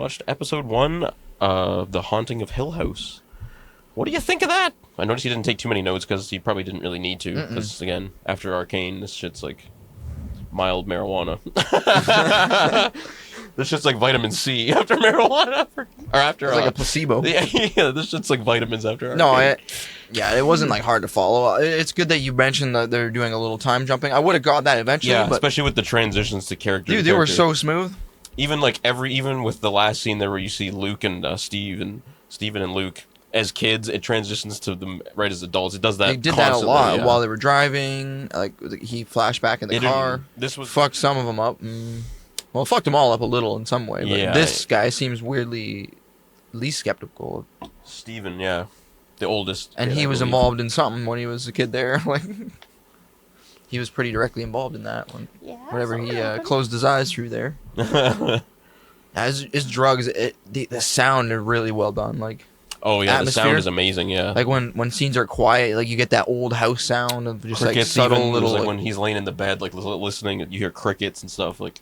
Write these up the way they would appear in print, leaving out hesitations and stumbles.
watched episode 1 of The Haunting of Hill House. What do you think of that? I noticed he didn't take too many notes because he probably didn't really need to. Because, again, after Arcane, this shit's like mild marijuana. This shit's like vitamin C after marijuana. Or after... It's like a placebo. Yeah, this shit's like vitamins after Arcane. No, it wasn't like hard to follow. It's good that you mentioned that they're doing a little time jumping. I would have got that eventually. Yeah, but especially with the transitions to character. Dude, they were so smooth. Even like even with the last scene there where you see Luke and Steven and Luke as kids, it transitions to them right as adults. It does that. They did that a lot yeah. While they were driving. Like he flashed back in the car. This was fucked some of them up. Well, fucked them all up a little in some way. But yeah, this guy seems weirdly least skeptical. Steven, yeah, the oldest, and he was involved in something when he was a kid there. Like he was pretty directly involved in that one. Yeah, whenever he closed his eyes through there. His drugs, the sound is really well done. Like, oh yeah, atmosphere. The sound is amazing. Yeah, like when scenes are quiet, like you get that old house sound of just crickets, like subtle little. Like when he's laying in the bed, like listening, you hear crickets and stuff. Like,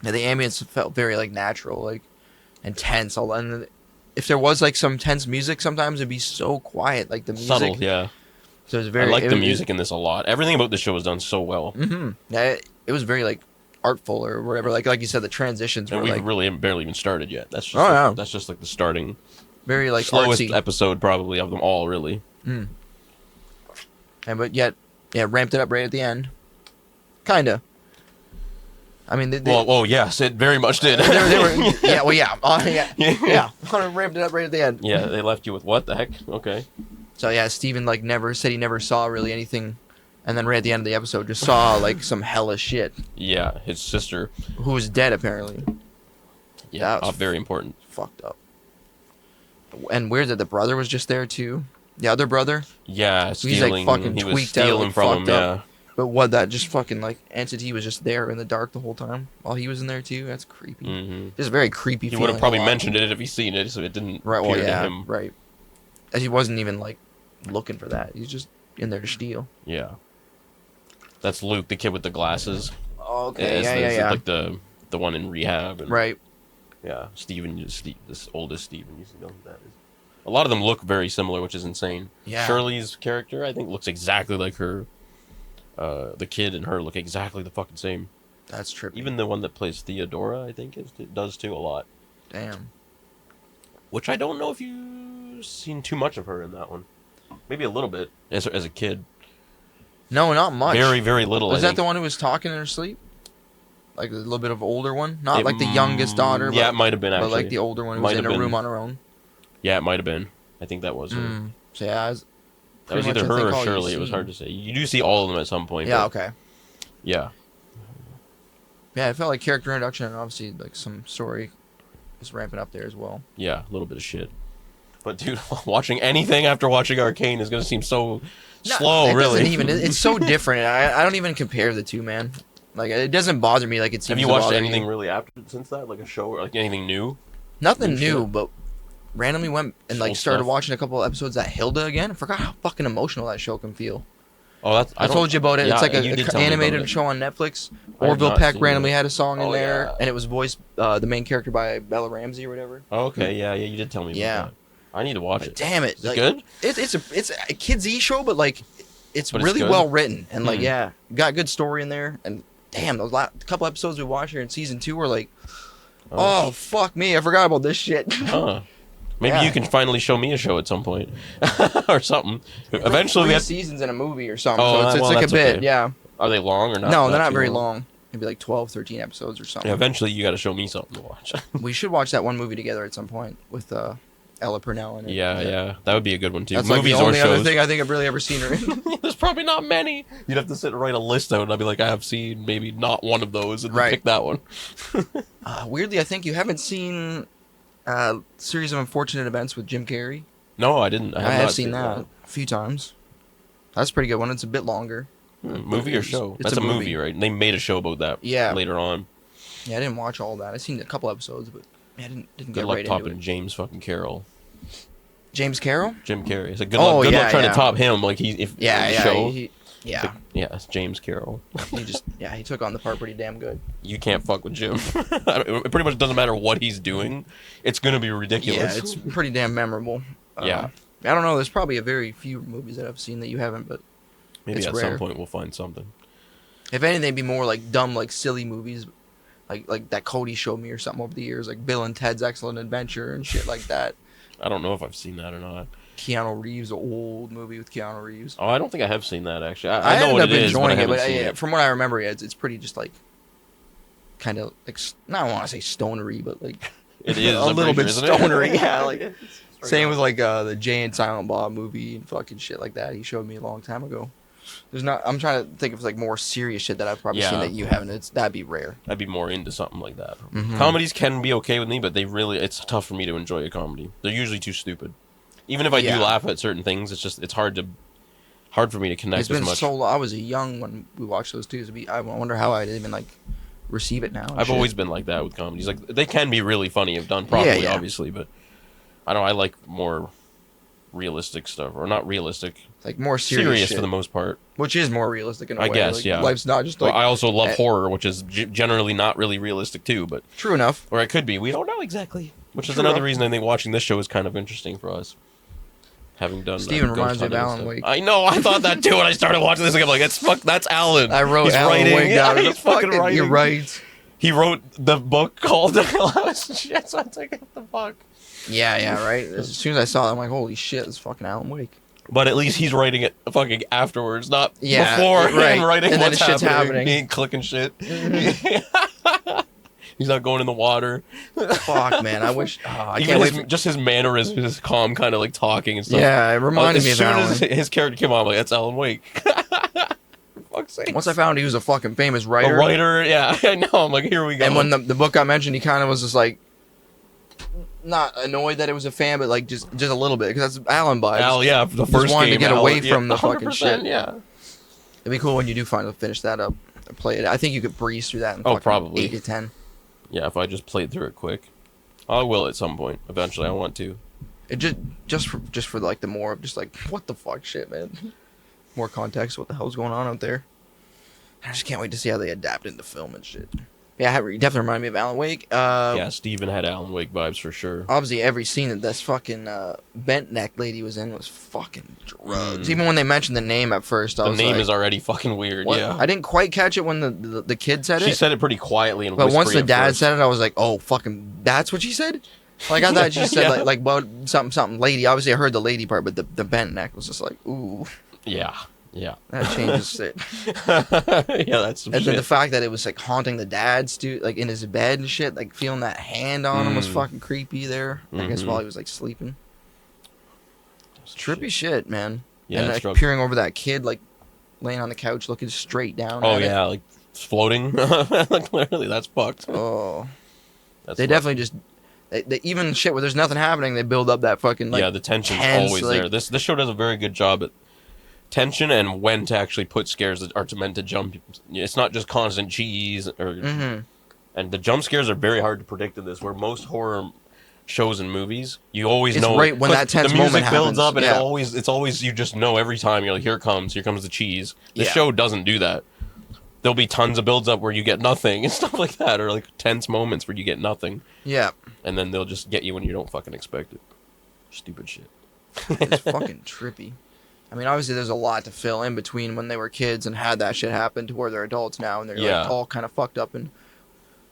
yeah, the ambience felt very like natural, like and tense. And if there was like some tense music, sometimes it'd be so quiet, like the music. Subtle, yeah. So it was very. I like the music in this a lot. Everything about this show was done so well. Mm-hmm. Yeah, it was very like artful or whatever. Like you said, the transitions. And were we like, really barely even started yet. That's just that's just like the starting. Very like slowest artsy episode probably of them all, really. And but yet, yeah, ramped it up right at the end. Kinda. I mean, well, yes, it very much did. they were, yeah, well, yeah, ramped it up right at the end. Yeah, they left you with what the heck? Okay. So yeah, Steven like never said he never saw really anything, and then right at the end of the episode just saw like some hellish shit. Yeah, his sister, who was dead apparently. Yeah, very important. Fucked up. And weird that the brother was just there too. The other brother. Yeah, stealing. He's like fucking tweaked out, like, from him. Yeah. But what, that just fucking like entity was just there in the dark the whole time while he was in there too? That's creepy. Mm-hmm. Just a very creepy. He would have probably mentioned it if he'd seen it, so it didn't appear to him. Right. As he wasn't even like looking for that. He's just in there to steal. Yeah. That's Luke, the kid with the glasses. Oh, okay. Yeah. Like the one in rehab. And, right. Yeah. This oldest Steven, you know who that is. A lot of them look very similar, which is insane. Yeah. Shirley's character, I think, looks exactly like her. The kid and her look exactly the fucking same. That's trippy. Even the one that plays Theodora, I think, does too a lot. Damn. Which I don't know if you've seen too much of her in that one. Maybe a little bit as a kid. No, not much. Very, very little. Was that the one who was talking in her sleep? Like a little bit of older one? Not like the youngest daughter. Yeah, it might have been actually. But like the older one who was in a room on her own. Yeah, it might have been. I think that was her. So yeah, that was either her or Shirley. It was hard to say. You do see all of them at some point. Yeah, okay. Yeah. Yeah, it felt like character introduction and obviously like some story is ramping up there as well. Yeah, a little bit of shit. But dude, watching anything after watching Arcane is going to seem so slow, really. It's so different. I don't even compare the two, man. Like, it doesn't bother me like it seems to bother you. Have you watched anything really after since that? Like a show or like anything new? Nothing new, but randomly went and like started watching a couple episodes of Hilda again. I forgot how fucking emotional that show can feel. Oh, I told you about it. Yeah, it's like an animated show on Netflix. Orville Peck randomly had a song in there, and it was voiced the main character by Bella Ramsey or whatever. Oh, okay, yeah, you did tell me about that. I need to watch it. Damn it. Is it good? It's a kids-y show, but like it's really well written and like got good story in there. And damn, those couple episodes we watched here in season 2 were like, oh fuck me, I forgot about this shit. Huh. Maybe you can finally show me a show at some point, or something. Eventually, we have seasons in a movie or something. Oh, so it's like a bit, okay. yeah. Are they long or not? No, they're not very long. Maybe like 12, 13 episodes or something. Yeah, eventually, you got to show me something to watch. We should watch that one movie together at some point with Ella Purnell in it. Yeah, that would be a good one too. That's movies like the only or shows. other thing I think I've really ever seen her in. There's probably not many. You'd have to sit and write a list out, and I'd be like, I have seen maybe not one of those, and pick that one. Weirdly, I think you haven't seen Series of Unfortunate Events with Jim Carrey. No, I didn't. I have seen that a few times. That's a pretty good one. It's a bit longer. Movie or show? That's a movie, right? They made a show about that later on. Yeah, I didn't watch all that. I've seen a couple episodes, but I didn't get luck right into it. topping James fucking Carroll. James Carroll? Jim Carrey. It's like good luck trying to top him. Like show. Yeah. It's James Carroll. He took on the part pretty damn good. You can't fuck with Jim. It pretty much doesn't matter what he's doing. It's going to be ridiculous. Yeah, it's pretty damn memorable. Yeah. I don't know. There's probably a very few movies that I've seen that you haven't, but maybe it's at rare. some point we'll find something. If anything, it'd be more like dumb, like silly movies, like that Cody showed me or something over the years, like Bill and Ted's Excellent Adventure and shit like that. I don't know if I've seen that or not. Keanu Reeves, an old movie with Keanu Reeves. Oh, I don't think I have seen that actually. I know what it is, but I haven't seen it. From what I remember, it's pretty just like kind of like, I don't want to say stonery, but like it is a little bit stonery. Yeah, like same with like the Jay and Silent Bob movie and fucking shit like that. He showed me a long time ago. I'm trying to think of like more serious shit that I've probably seen that you haven't. That'd be rare. I'd be more into something like that. Mm-hmm. Comedies can be okay with me, but it's tough for me to enjoy a comedy. They're usually too stupid. Even if I do laugh at certain things, it's hard for me to connect as much. It's been so long. I was young when we watched those two. I wonder how I didn't even like receive it now. I've always been like that with comedies. Like they can be really funny if done properly, obviously, but I like more realistic stuff, or not realistic, like more serious for the most part, which is more realistic in a way. I guess, like, yeah. Life's not just like. Well, I also love horror, which is generally not really realistic too, but true enough. Or it could be. We don't know exactly. Which is another reason I think watching this show is kind of interesting for us. Having done Steven reminds me of Alan Wake. I know, I thought that too when I started watching this. I'm like, that's Alan. I wrote Alan Wake down. He's fucking writing. You're right. He wrote the book called shit, so I took it the fuck. Yeah, right. As soon as I saw it, I'm like, holy shit, this is fucking Alan Wake. But at least he's writing it fucking afterwards, not before and writing and what's happening. Being clicking shit. Mm-hmm. He's not going in the water. Fuck, man. I wish. I can't wait. Just his mannerisms, his calm kind of like talking and stuff. Yeah, it reminded me of Alan. As soon as his character came on, I'm like, that's Alan Wake. Fuck's sake. Once I found he was a fucking famous writer. A writer, yeah. I know. I'm like, here we go. And when the book got mentioned, he kind of was just like, not annoyed that it was a fan, but like just a little bit, because that's Alan vibes. Al, yeah, the first just wanted game, to get away from the fucking shit. Yeah. It'd be cool when you do finally finish that up and play it. I think you could breeze through that in probably 8 to 10. Yeah, if I just played through it quick. I will at some point. Eventually, I want to. It just for like the more of just like, what the fuck shit, man. More context, what the hell's going on out there. I just can't wait to see how they adapt into film and shit. Yeah, it definitely reminded me of Alan Wake. Yeah, Steven had Alan Wake vibes for sure. Obviously, every scene that this fucking bent neck lady was in was fucking drugs. Even when they mentioned the name at first, I was like... The name is already fucking weird, what? Yeah. I didn't quite catch it when the kid said it. She said it pretty quietly and but once the dad said it, I was like, oh, fucking... That's what she said? Like, I thought she said, like well, something lady. Obviously, I heard the lady part, but the bent neck was just like, ooh. Yeah. Yeah. That changes it. Yeah, that's some and shit. then the fact that it was like haunting the dad's like in his bed and shit, like feeling that hand on him was fucking creepy there. I guess while he was like sleeping. Trippy shit, man. Yeah, and like peering over that kid, like laying on the couch looking straight down. Oh yeah, like floating. Like literally, that's fucked. Oh. They definitely just they even shit where there's nothing happening, they build up that fucking like the tension's tense, always like, there. This show does a very good job at tension and when to actually put scares that are meant to jump. It's not just constant cheese or and the jump scares are very hard to predict in this, where most horror shows and movies you always know right when that tense moment the music builds happens. up and it's always you just know every time. You're like, here comes the cheese. The show doesn't do that. There'll be tons of builds up where you get nothing and stuff like that, or like tense moments where you get nothing. Yeah. And then they'll just get you when you don't fucking expect it. Stupid shit. It's fucking trippy. I mean, obviously, there's a lot to fill in between when they were kids and had that shit happen to where they're adults now and they're like all kind of fucked up. And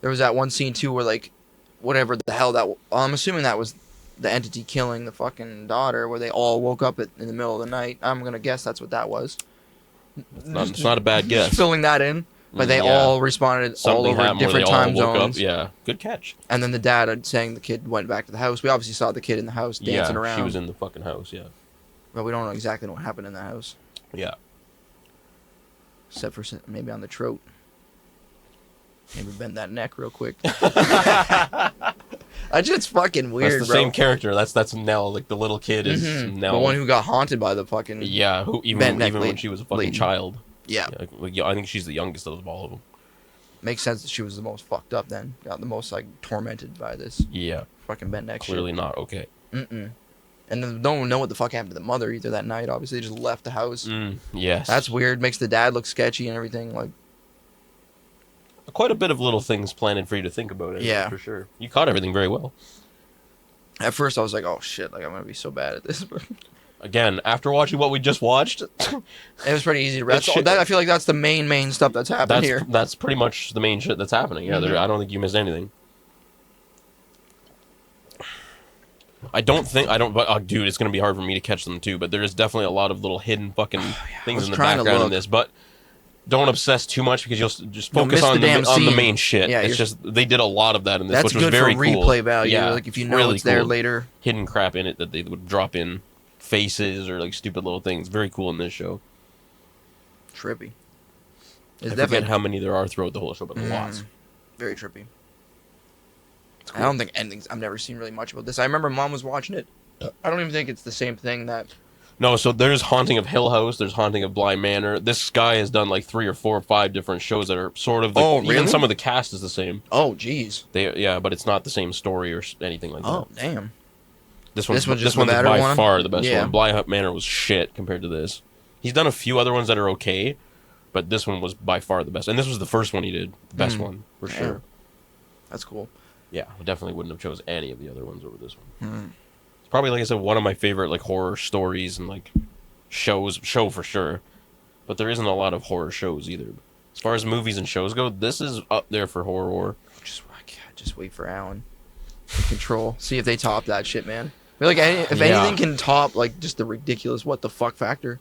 there was that one scene too where like, whatever the hell that, I'm assuming that was the entity killing the fucking daughter, where they all woke up in the middle of the night. I'm gonna guess that's what that was. It's not a bad guess. Filling that in, but they all responded all over different time zones. Yeah, good catch. And then the dad saying the kid went back to the house. We obviously saw the kid in the house dancing around. She was in the fucking house. Yeah. But we don't know exactly what happened in the house. Yeah. Except for maybe on the throat. Maybe bend that neck real quick. That's just fucking weird, That's the same character. That's Nell. Like the little kid is Nell. The one who got haunted by the fucking... Yeah, who even when she was a fucking child. Yeah. I think she's the youngest of all of them. Makes sense that she was the most fucked up then. Got the most like tormented by this. Yeah. Fucking bent neck Clearly shit. not okay. And then don't know what the fuck happened to the mother either that night. Obviously, they just left the house. Yes. That's weird. Makes the dad look sketchy and everything. Like, quite a bit of little things planted for you to think about it. Yeah. For sure. You caught everything very well. At first, I was like, oh, shit. Like, I'm going to be so bad at this. Again, after watching what we just watched... it was pretty easy to rest. I feel like that's the main stuff that's happened here. That's pretty much the main shit that's happening. Yeah, I don't think you missed anything. But dude, it's gonna be hard for me to catch them too. But there is definitely a lot of little hidden fucking things in the background in this. But don't obsess too much because you'll just focus on the main shit. Yeah, it's just they did a lot of that in this, which was very cool. That's good for replay value. Yeah, like if you know it's there later. Hidden crap in it that they would drop in faces or like stupid little things. Very cool in this show. Trippy. I forget how many there are throughout the whole show, but lots. Very trippy. Cool. I don't think I've never seen really much about this. I remember Mom was watching it. I don't even think it's the same thing that... No, so there's Haunting of Hill House, there's Haunting of Bly Manor. This guy has done like 3 or 4 or 5 different shows that are sort of... Really? Even some of the cast is the same. Oh, jeez. Yeah, but it's not the same story or anything like that. Oh, damn. This one's by far the best one. Bly Manor was shit compared to this. He's done a few other ones that are okay, but this one was by far the best. And this was the first one he did. The best one, for sure. That's cool. Yeah, I definitely wouldn't have chose any of the other ones over this one. It's probably, like I said, one of my favorite like horror stories and like show for sure. But there isn't a lot of horror shows either. As far as movies and shows go, this is up there for horror. Just wait for Alan. Control. See if they top that shit, man. I feel like if anything can top like just the ridiculous what the fuck factor,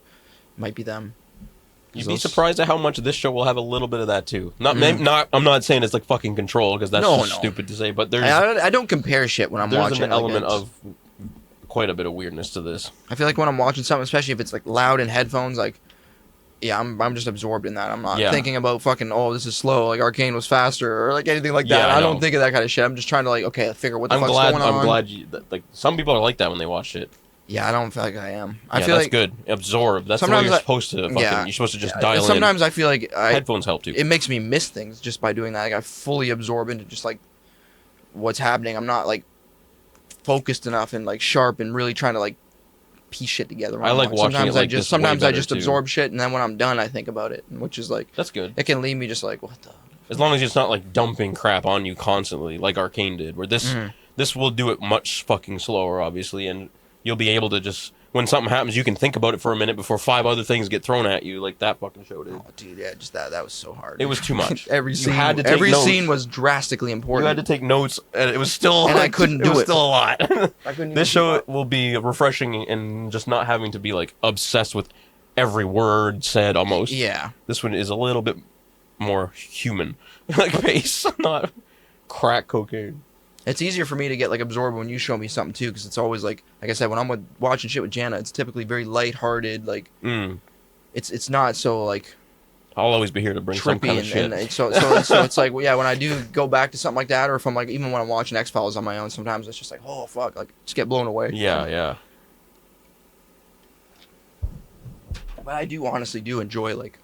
it might be them. You'd be surprised at how much this show will have a little bit of that too. I'm not saying it's like fucking Control because that's stupid to say, but there's I don't compare shit when I'm watching. There's an element of quite a bit of weirdness to this. I feel like when I'm watching something, especially if it's like loud in headphones, like I'm just absorbed in that. I'm not thinking about fucking this is slow, like Arcane was faster or like anything like that. I don't think of that kind of shit. I'm just trying to like figure what the fuck's going on. I'm glad like some people are like that when they watch it. Yeah, I don't feel like I am. I feel that's good. Absorb. That's the way you're supposed to fucking... You're supposed to just dial in. Sometimes I feel like... Headphones help, too. It makes me miss things just by doing that. Like, I fully absorb into just, like, what's happening. I'm not, like, focused enough and, like, sharp and really trying to, like, piece shit together. I like watching it like this. Sometimes I just absorb shit, and then when I'm done, I think about it, which is, like... That's good. It can leave me just, like, what the... As long as it's not, like, dumping crap on you constantly, like Arcane did, where this will do it much fucking slower, obviously, and you'll be able to just... When something happens, you can think about it for a minute before 5 other things get thrown at you, like that fucking show did. Oh, dude, yeah, just that was so hard. It was too much. Every scene was drastically important. You had to take notes, and it was still... And I couldn't do it. It was still a lot. This show will be refreshing and just not having to be, like, obsessed with every word said, almost. Yeah. This one is a little bit more human, like, pace, not crack cocaine. It's easier for me to get like absorbed when you show me something too, because it's always like I said, when I'm watching shit with Jana, it's typically very lighthearted. Like, it's not so like. I'll always be here to bring some kind of shit. And so it's like, well, yeah, when I do go back to something like that, or if I'm like, even when I'm watching X-Files on my own, sometimes it's just like, oh fuck, like just get blown away. Yeah. But I do honestly enjoy like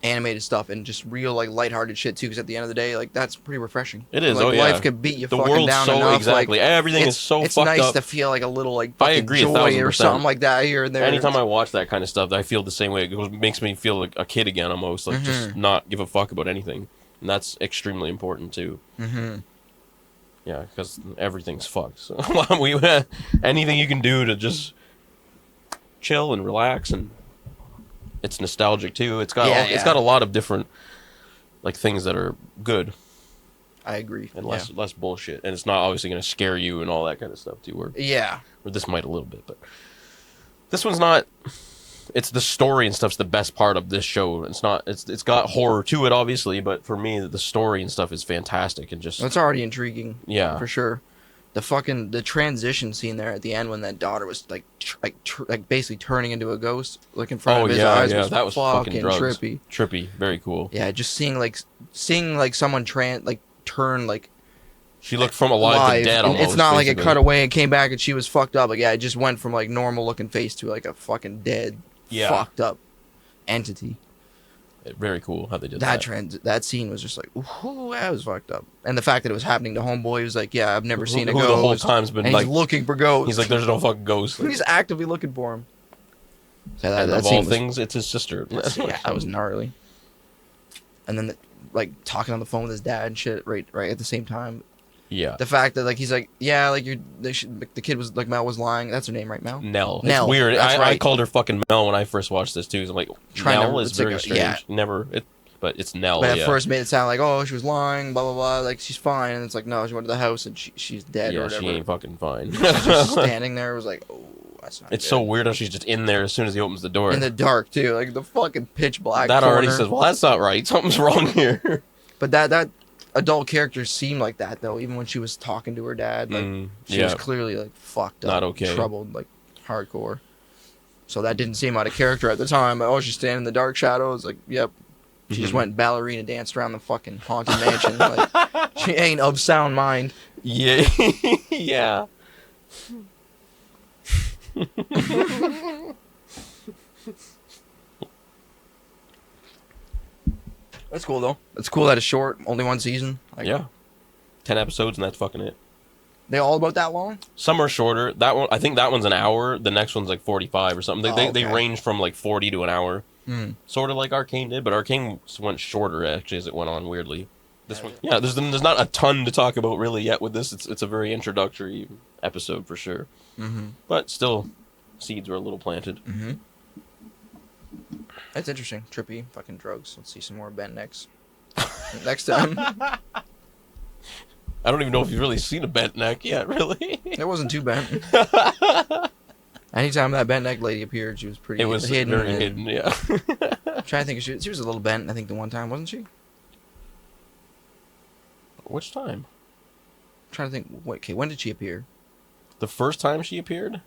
animated stuff and just real like lighthearted shit too, because at the end of the day, like that's pretty refreshing. It is. Like, life could beat you the fucking down so enough. Exactly. Like, everything is so fucked up. It's nice to feel like a little like fucking joy or something like that here and there. Anytime I watch that kind of stuff, I feel the same way. It makes me feel like a kid again, almost like just not give a fuck about anything, and that's extremely important too. Yeah, because everything's fucked. So anything you can do to just chill and relax and. It's nostalgic too. It's got it's got a lot of different like things that are good. I agree. And less bullshit. And it's not obviously going to scare you and all that kind of stuff too. Or this might a little bit, but this one's not. It's the story and stuff's the best part of this show. It's not. It's got horror to it, obviously, but for me, the story and stuff is fantastic and just. It's already intriguing. Yeah, for sure. The transition scene there at the end when that daughter was like basically turning into a ghost, like in front of his eyes. That was fucking trippy. Trippy, very cool. Yeah, just seeing someone turn like. She looked from alive to dead. Almost, it's not basically. Like it cut away and came back and she was fucked up. Like it just went from like normal looking face to like a fucking dead, fucked up entity. Very cool how they did that. That scene was just like, ooh, that was fucked up. And the fact that it was happening to Homeboy, he was like, yeah, I've never seen a ghost. The whole time's been and like, he's looking for ghosts. He's like, there's no fucking ghost. He's actively looking for him. So and of all things, it's his sister. Yeah, that was gnarly. And then, like, talking on the phone with his dad and shit right at the same time. Yeah. The fact that, like, he's like, yeah, like, the kid was, like, Mel was lying. That's her name, right, Mel? Nell. Nell. It's weird. That's right. I called her fucking Mel when I first watched this, too. So I'm like, Nell is very strange. Yeah. But it's Nell, But at first made it sound like, oh, she was lying, blah, blah, blah. Like, she's fine. And it's like, no, she went to the house and she's dead or whatever. Yeah, she ain't fucking fine. She's just standing there. It was like, oh, that's not It's good. so weird how she's just in there as soon as he opens the door. In the dark, too. Like, the fucking pitch black That corner. already says, well, that's not right. Something's wrong here. But that adult character seemed like that, though. Even when she was talking to her dad. Like, she was clearly, like, fucked up. Not okay. Troubled, like, hardcore. So that didn't seem out of character at the time. Like, oh, she's standing in the dark shadows. Like, yep. She just went and ballerina danced around the fucking haunted mansion. Like, she ain't of sound mind. Yeah. Yeah. That's cool, though. It's cool that it's short. Only one season. Like, yeah. 10 episodes and that's fucking it. They all about that long? Some are shorter. That one, I think that one's an hour. The next one's like 45 or something. They range from like 40 to an hour. Sort of like Arcane did, but Arcane went shorter actually as it went on. Weirdly, this one, yeah. There's not a ton to talk about really yet with this. It's a very introductory episode for sure. But still, seeds were a little planted. That's interesting. Trippy fucking drugs. Let's see some more Ben next time. I don't even know if you've really seen a bent neck yet. Really, it wasn't too bent. Anytime that bent neck lady appeared, she was pretty hidden. Very hidden, yeah. I'm trying to think if she was a little bent, I think, the one time, wasn't she? Which time? I'm trying to think. Okay, when did she appear? The first time she appeared?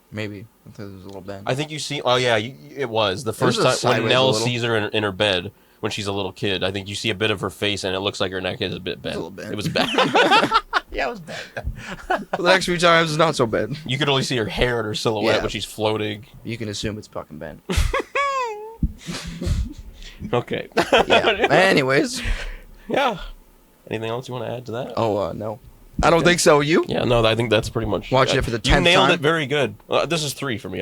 Maybe. I thought it was a little bent. I think you see... Oh, yeah, it was. The first time when Nell sees her in her bed when she's a little kid, I think you see a bit of her face, and it looks like her neck is a bit bent. A little bent. It was bent. Yeah, it was bent. The next few times, it's not so bent. You could only see her hair and her silhouette when she's floating. You can assume it's fucking bent. Okay. Yeah. Anyways. Yeah. Anything else you want to add to that? Oh, no. I don't think so. You? Yeah, no, I think that's pretty much... Watching it for the 10th time? You nailed it very good. This is 3 for me.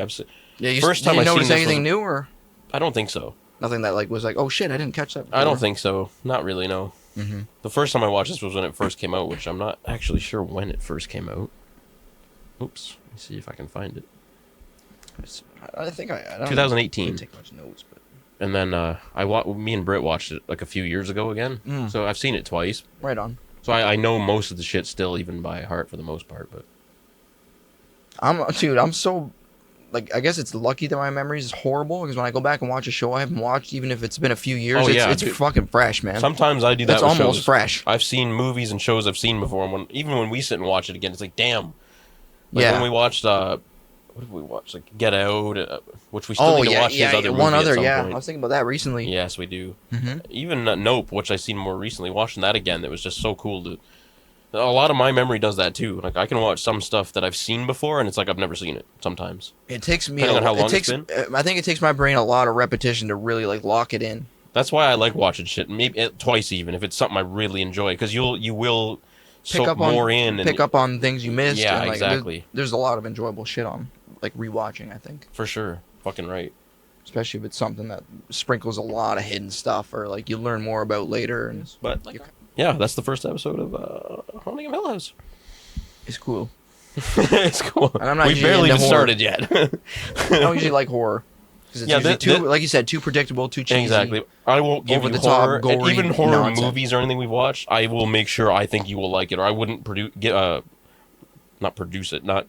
Yeah, first time I noticed anything new, or? I don't think so. Nothing that like was like, oh shit, I didn't catch that before. I don't think so. Not really, no. The first time I watched this was when it first came out, which I'm not actually sure when it first came out. Oops. Let me see if I can find it. I think I don't 2018. didn't take much notes, but... And then me and Britt watched it like a few years ago again. So I've seen it twice. Right on. So I know most of the shit still, even by heart for the most part. But I'm so, like, I guess it's lucky that my memory is horrible, because when I go back and watch a show I haven't watched, even if it's been a few years, it's fucking fresh, man. Sometimes I do that. It's with almost shows. fresh. I've seen movies and shows I've seen before, and even when we sit and watch it again, it's like, damn. Like when we watched, what did we watch? Like Get Out, which we still need to watch. His other movie one other, at some yeah. point. I was thinking about that recently. Yes, we do. Even Nope, which I've seen more recently, watching that again, it was just so cool to. A lot of my memory does that too. Like I can watch some stuff that I've seen before, and it's like I've never seen it. Sometimes it takes me. Depending on how long it's been. I think it takes my brain a lot of repetition to really like lock it in. That's why I like watching shit, maybe twice even if it's something I really enjoy, because you will soak up more in and pick up on things you missed. Yeah, and, like, exactly. There's a lot of enjoyable shit on like rewatching. I think for sure, fucking right. Especially if it's something that sprinkles a lot of hidden stuff, or like you learn more about later. And but like, yeah, that's the first episode of Haunting of Hill House. It's cool. It's cool. And I'm not we barely even started yet. I don't usually like horror. It's usually like you said, too predictable, too cheesy. Exactly. I won't give over you the horror, top, gory, and even horror nonsense. movies or anything we've watched. I will make sure I think you will like it, or I wouldn't not produce it. Not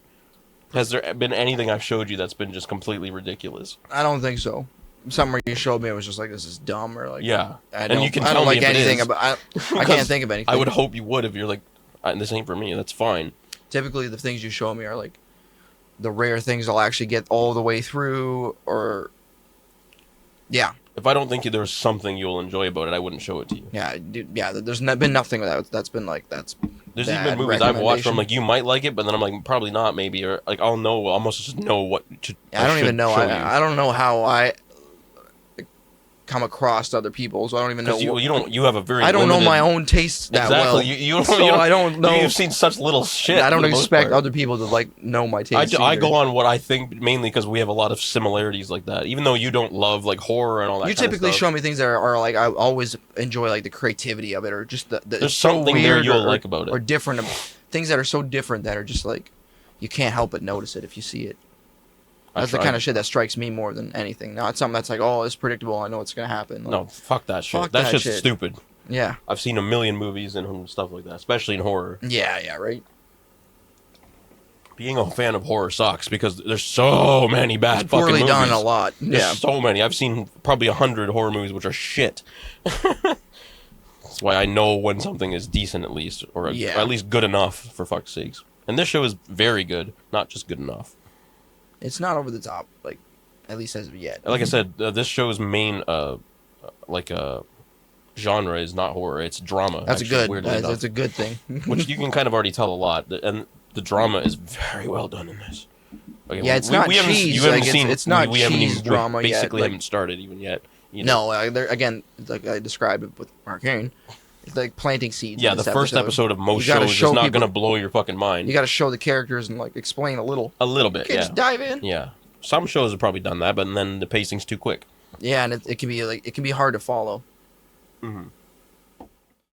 has there been anything I've showed you that's been just completely ridiculous? I don't think so. Something where you showed me, it was just like, this is dumb, or like, yeah. And you can I tell don't me like if anything it is. about. I can't think of anything. I would hope you would if you're like, this ain't for me. That's fine. Typically, the things you show me are like the rare things I'll actually get all the way through, or yeah. If I don't think there's something you'll enjoy about it, I wouldn't show it to you. Yeah, dude, yeah. There's been nothing that's been like that's. There's even movies I've watched where I'm like, you might like it, but then I'm like, probably not, maybe, or like I'll almost just know what to. I don't even know. I don't know how come across other people, so I don't even know. You have a very. I don't know my own taste that well. Exactly. I don't know. You've seen such little shit. I don't expect other people to like know my taste. I go on what I think mainly because we have a lot of similarities like that. Even though you don't love like horror and all that. You typically show me things that are like I always enjoy like the creativity of it, or just there's something there you'll like about it, or different things that are so different that are just like you can't help but notice it if you see it. That's the kind of shit that strikes me more than anything. Now it's something that's like, oh, it's predictable. I know it's gonna happen. Like, no, fuck that shit. That's just stupid. Yeah. I've seen a million movies and stuff like that, especially in horror. Yeah, right. Being a fan of horror sucks because there's so many bad fucking movies. Poorly done a lot. There's so many. I've seen probably 100 horror movies which are shit. That's why I know when something is decent at least, or at least good enough, for fuck's sakes. And this show is very good, not just good enough. It's not over the top, like, at least as of yet. Like I said, this show's main, genre is not horror; it's drama. That's a good thing. Which you can kind of already tell a lot, and the drama is very well done in this. Okay, it's not cheese. It's not cheese drama yet. Basically, haven't started even yet. No, again, like I described it with Mark Herring. It's like planting seeds. Yeah, the first episode of most shows is not going to blow your fucking mind. You got to show the characters and like explain a little. A little bit, Just dive in. Yeah, some shows have probably done that, but then the pacing's too quick. Yeah, and it can be hard to follow. Mm-hmm.